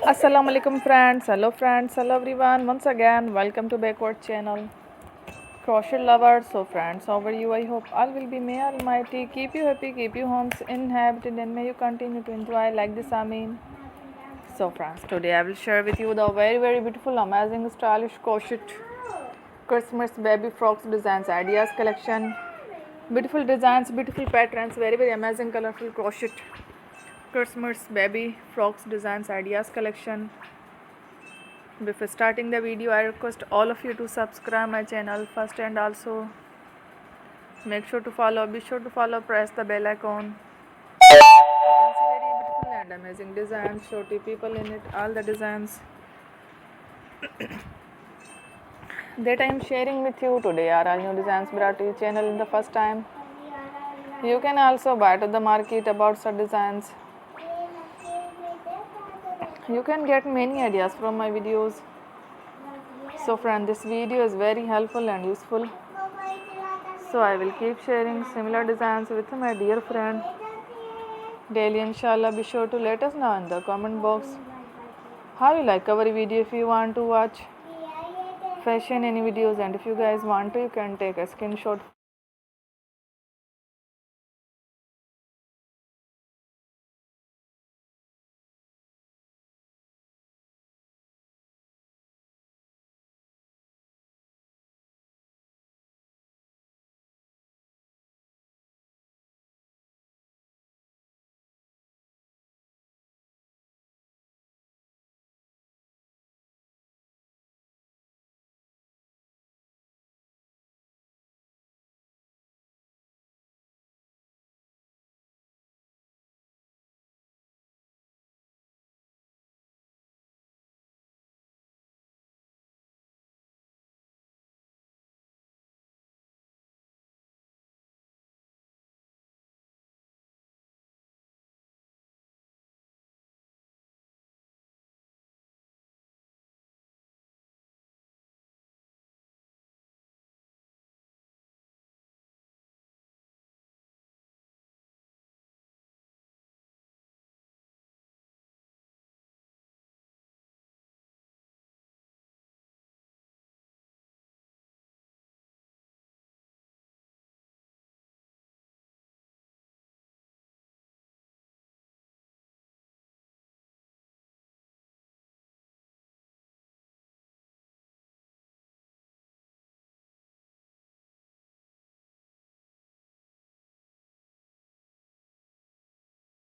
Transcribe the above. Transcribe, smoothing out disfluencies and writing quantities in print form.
Assalamu alaikum friends, hello everyone. Once again, welcome to backward channel. Crochet lovers, so friends, how are you? I hope all will be may Almighty keep you happy, keep you homes inhabited, and may you continue to enjoy like this. Amin. So friends, today I will share with you the very beautiful, amazing, stylish crochet Christmas baby frocks designs ideas collection. Beautiful designs, beautiful patterns, very amazing, colorful crochet Christmas baby frocks designs ideas collection. Before starting the video, I request all of you to subscribe my channel first, and also be sure to follow, press the bell icon. You can see very beautiful and amazing designs, shorty people in it, all the designs that I am sharing with you today are all new designs brought to your channel in the first time. You can also buy to the market about such designs. You can get many ideas from my videos. So friend, this video is very helpful and useful. So I will keep sharing similar designs with my dear friend daily, inshallah. Be sure to let us know in the comment box how you like our video. If you want to watch fashion any videos, and if you guys want to, you can take a screenshot